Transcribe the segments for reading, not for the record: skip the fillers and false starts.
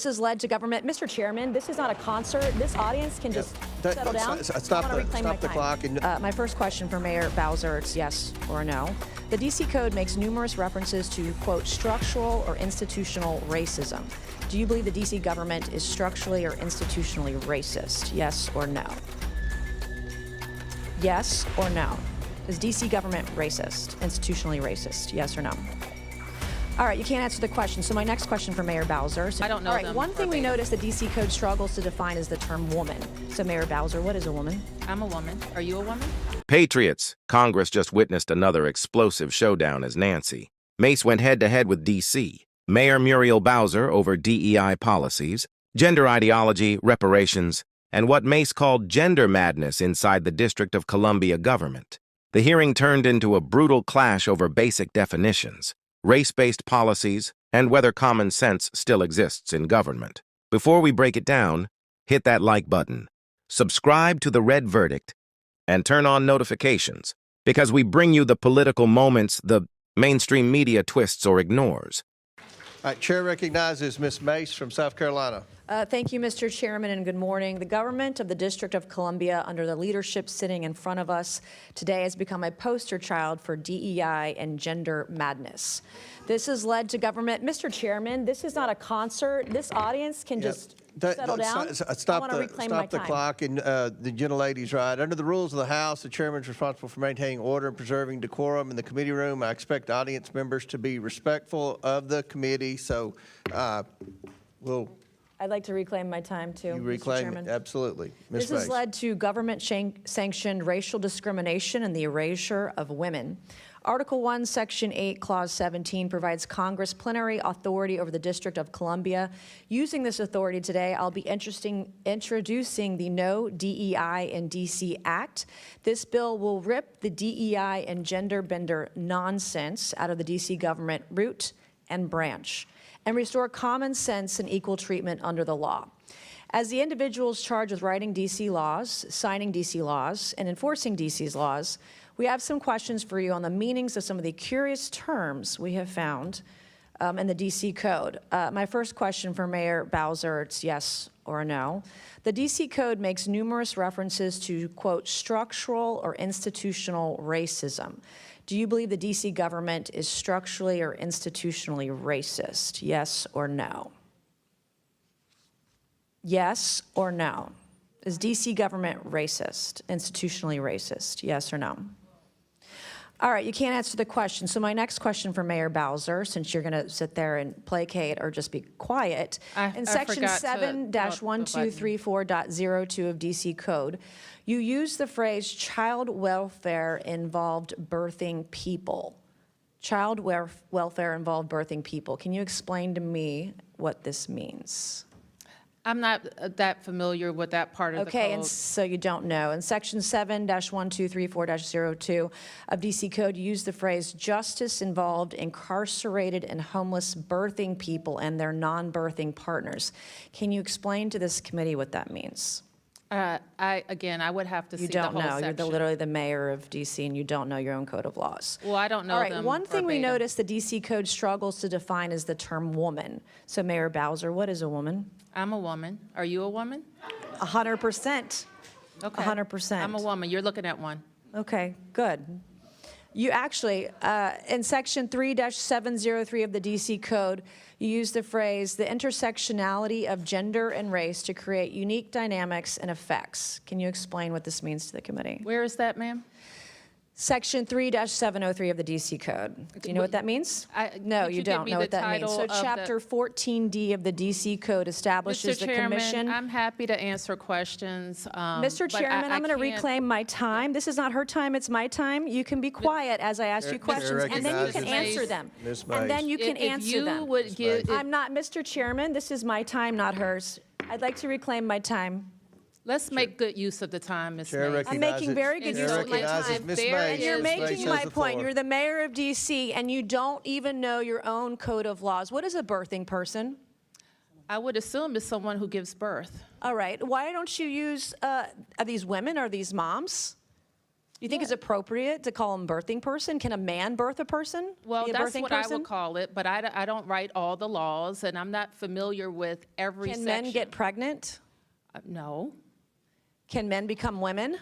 This has led to government. Mr. Chairman, this is not a concert. This audience can just settle down. Stop the clock. My first question for Mayor Bowser, it's yes or no. The DC Code makes numerous references to, quote, structural or institutional racism. Do you believe the DC government is structurally or institutionally racist? Yes or no? Yes or no? Is DC government racist, institutionally racist? Yes or no? All right, you can't answer the question. So my next question for Mayor Bowser. I don't know. All right, one thing we noticed the DC Code struggles to define is the term woman. So Mayor Bowser, what is a woman? I'm a woman. Are you a woman? Patriots, Congress just witnessed another explosive showdown as Nancy Mace went head-to-head with DC Mayor Muriel Bowser over DEI policies, gender ideology, reparations, and what Mace called gender madness inside the District of Columbia government. The hearing turned into a brutal clash over basic definitions, race-based policies, and whether common sense still exists in government. Before we break it down, hit that like button, subscribe to The Red Verdict, and turn on notifications, because we bring you the political moments the mainstream media twists or ignores. All right, Chair recognizes Ms. Mace from South Carolina. Thank you, Mr. Chairman, and good morning. The government of the District of Columbia, under the leadership sitting in front of us today, has become a poster child for DEI and gender madness. This has led to government. Mr. Chairman, this is not a concert. This audience can just settle down. Stop the clock, and the gentlelady's right. Under the rules of the House, the chairman is responsible for maintaining order and preserving decorum in the committee room. I expect audience members to be respectful of the committee, so I'd like to reclaim my time, too, you reclaim Mr. Chairman. Absolutely. Ms. This has led to government-sanctioned racial discrimination and the erasure of women. Article 1, Section 8, Clause 17 provides Congress plenary authority over the District of Columbia. Using this authority today, I'll be introducing the No DEI in DC Act. This bill will rip the DEI and gender bender nonsense out of the DC government root and branch, and restore common sense and equal treatment under the law. As the individuals charged with writing DC laws, signing DC laws, and enforcing DC's laws, we have some questions for you on the meanings of some of the curious terms we have found in the DC Code. My first question for Mayor Bowser, it's yes or no. The DC Code makes numerous references to, quote, structural or institutional racism. Do you believe the DC government is structurally or institutionally racist? Yes or no? Yes or no? Is DC government racist, institutionally racist? Yes or no? All right, you can't answer the question. So my next question for Mayor Bowser, since you're going to sit there and placate or just be quiet, in Section 7-1234.02 of DC Code, you use the phrase child welfare involved birthing people. Child welfare involved birthing people. Can you explain to me what this means? I'm not that familiar with that part of the code. Okay, and so you don't know. In Section 7-1234.02 of DC Code, you use the phrase justice involved incarcerated and homeless birthing people and their non-birthing partners. Can you explain to this committee what that means? Again, I would have to see the whole section. You don't know. You're literally the mayor of DC, and you don't know your own code of laws. Well, I don't know them. All right, them one thing we verbatim. noticed the DC Code struggles to define is the term woman. So, Mayor Bowser, what is a woman? I'm a woman. Are you a woman? 100%. Okay. 100%. I'm a woman. You're looking at one. Okay, good. You actually, in Section 3-703 of the DC Code, you use the phrase, the intersectionality of gender and race to create unique dynamics and effects. Can you explain what this means to the committee? Where is that, ma'am? Section 3-703 of the DC Code. Do you know what that means? No, you don't know what that means. So Chapter 14D of the DC Code establishes the commission. I'm happy to answer questions. Mr. Chairman, I'm going to reclaim my time. This is not her time, it's my time. You can be quiet as I ask you questions, and then you can answer them. And then you can answer them. I'm not, Mr. Chairman, this is my time, not hers. I'd like to reclaim my time. Let's make good use of the time, Ms. Mace. I'm making very good use of my time. And you're making my point. You're the mayor of D.C., and you don't even know your own code of laws. What is a birthing person? I would assume it's someone who gives birth. All right. Why don't you use, are these women? Are these moms? you think it's appropriate to call them birthing person? Can a man birth a person? Well, Be a that's birthing what I person? would call it, but I don't write all the laws, and I'm not familiar with every Can section. men get pregnant? No. Can men become women?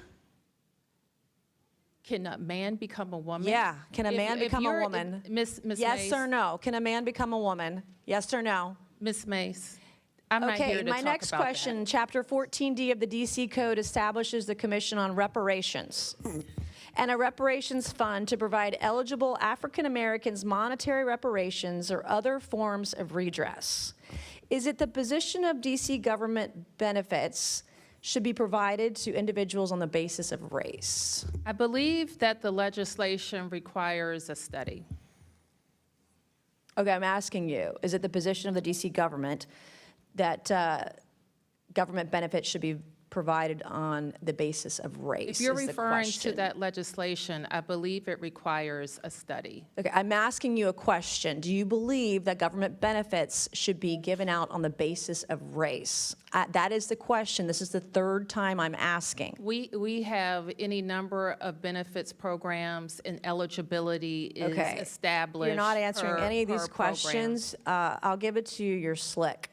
Can a man become a woman? Yeah. Can a man become a woman? Miss Yes Mace, or no? Can a man become a woman? Yes or no? Miss Mace, I'm not here Okay, to my talk next about question, that. Chapter 14D of the DC Code establishes the Commission on Reparations and a reparations fund to provide eligible African Americans monetary reparations or other forms of redress. Is it the position of DC government benefits should be provided to individuals on the basis of race? I believe that the legislation requires a study. Okay, I'm asking you, is it the position of the DC government that government benefits should be provided on the basis of race? If you're is the referring to question. that legislation, I believe it requires a study. Okay, I'm asking you a question. Do you believe that government benefits should be given out on the basis of race? That is the question. This is the third time I'm asking. We have any number of benefits programs, and eligibility is Okay. established. You're not answering per- any of per these program. questions. I'll give it to you. You're slick.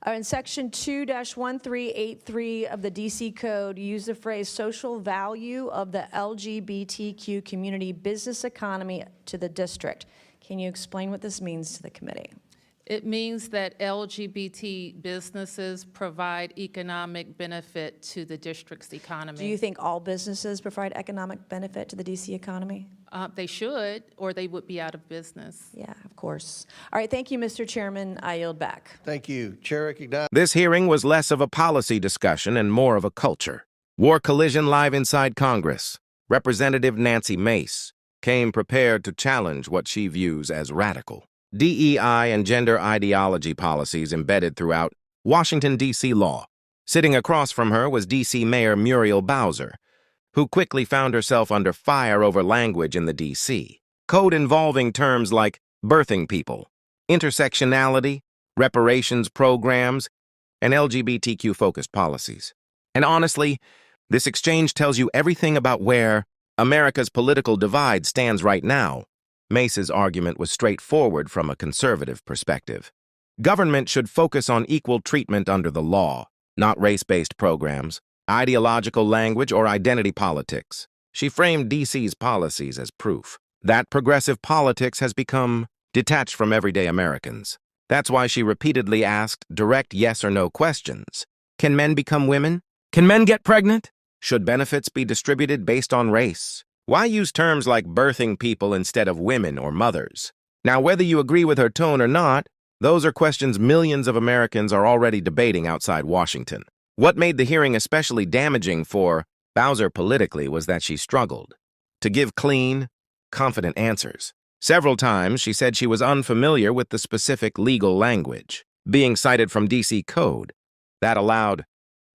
In Section 2-1383 of the DC Code, you use the phrase social value of the LGBTQ community business economy to the district. Can you explain what this means to the committee? It means that LGBT businesses provide economic benefit to the district's economy. Do you think all businesses provide economic benefit to the DC economy? They should, or they would be out of business. Yeah, of course. All right, thank you, Mr. Chairman. I yield back. Thank you. Chair recognizes. This hearing was less of a policy discussion and more of a culture. War Collision live inside Congress. Representative Nancy Mace came prepared to challenge what she views as radical DEI and gender ideology policies embedded throughout Washington, D.C. law. Sitting across from her was DC Mayor Muriel Bowser, who quickly found herself under fire over language in the D.C. code involving terms like birthing people, intersectionality, reparations programs, and LGBTQ-focused policies. And honestly, this exchange tells you everything about where America's political divide stands right now. Mace's argument was straightforward from a conservative perspective. Government should focus on equal treatment under the law, not race-based programs, ideological language, or identity politics. She framed DC's policies as proof that progressive politics has become detached from everyday Americans. That's why she repeatedly asked direct yes or no questions. Can men become women? Can men get pregnant? Should benefits be distributed based on race? Why use terms like birthing people instead of women or mothers? Now, whether you agree with her tone or not, those are questions millions of Americans are already debating outside Washington. What made the hearing especially damaging for Bowser politically was that she struggled to give clean, confident answers. Several times, she said she was unfamiliar with the specific legal language being cited from DC Code. That allowed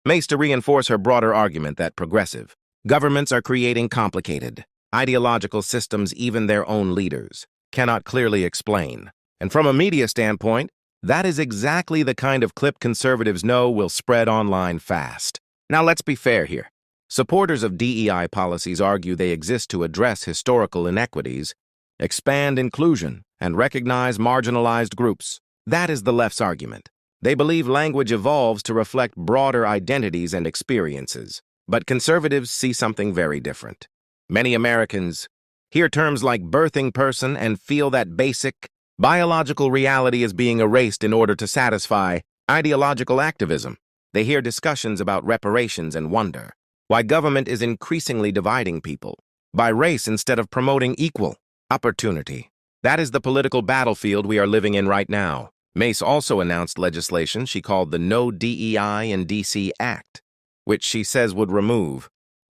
Mace to reinforce her broader argument that progressive governments are creating complicated, ideological systems even their own leaders cannot clearly explain. And from a media standpoint, that is exactly the kind of clip conservatives know will spread online fast. Now, let's be fair here. Supporters of DEI policies argue they exist to address historical inequities, expand inclusion, and recognize marginalized groups. That is the left's argument. They believe language evolves to reflect broader identities and experiences. But conservatives see something very different. Many Americans hear terms like birthing person and feel that basic biological reality is being erased in order to satisfy ideological activism. They hear discussions about reparations and wonder why government is increasingly dividing people by race instead of promoting equal opportunity. That is the political battlefield we are living in right now. Mace also announced legislation she called the No DEI in DC Act, which she says would remove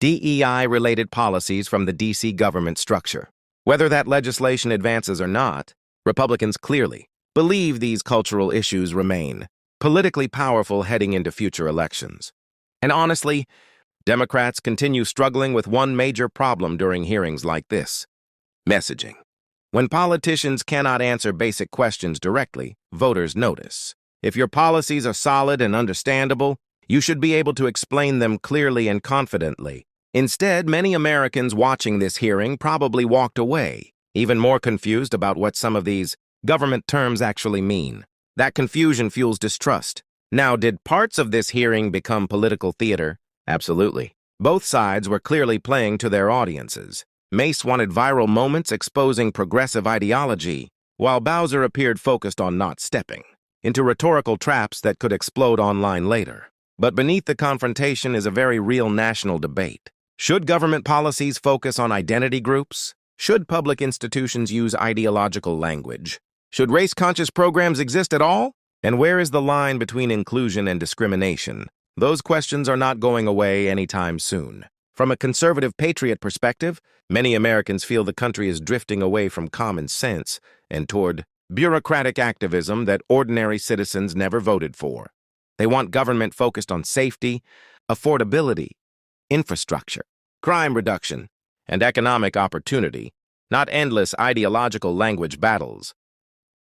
DEI-related policies from the DC government structure. Whether that legislation advances or not, Republicans clearly believe these cultural issues remain politically powerful heading into future elections. And honestly, Democrats continue struggling with one major problem during hearings like this: messaging. When politicians cannot answer basic questions directly, voters notice. If your policies are solid and understandable, you should be able to explain them clearly and confidently. Instead, many Americans watching this hearing probably walked away, even more confused about what some of these government terms actually mean. That confusion fuels distrust. Now, did parts of this hearing become political theater? Absolutely. Both sides were clearly playing to their audiences. Mace wanted viral moments exposing progressive ideology, while Bowser appeared focused on not stepping into rhetorical traps that could explode online later. But beneath the confrontation is a very real national debate. Should government policies focus on identity groups? Should public institutions use ideological language? Should race-conscious programs exist at all? And where is the line between inclusion and discrimination? Those questions are not going away anytime soon. From a conservative patriot perspective, many Americans feel the country is drifting away from common sense and toward bureaucratic activism that ordinary citizens never voted for. They want government focused on safety, affordability, infrastructure, crime reduction, and economic opportunity, not endless ideological language battles.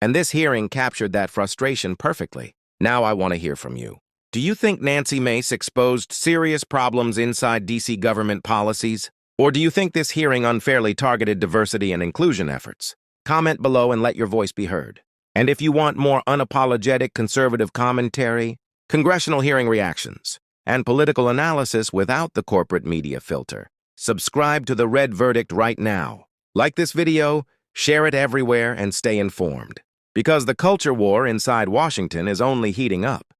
And this hearing captured that frustration perfectly. Now I want to hear from you. Do you think Nancy Mace exposed serious problems inside DC government policies? Or do you think this hearing unfairly targeted diversity and inclusion efforts? Comment below and let your voice be heard. And if you want more unapologetic conservative commentary, congressional hearing reactions, and political analysis without the corporate media filter, subscribe to The Red Verdict right now. Like this video, share it everywhere, and stay informed. Because the culture war inside Washington is only heating up.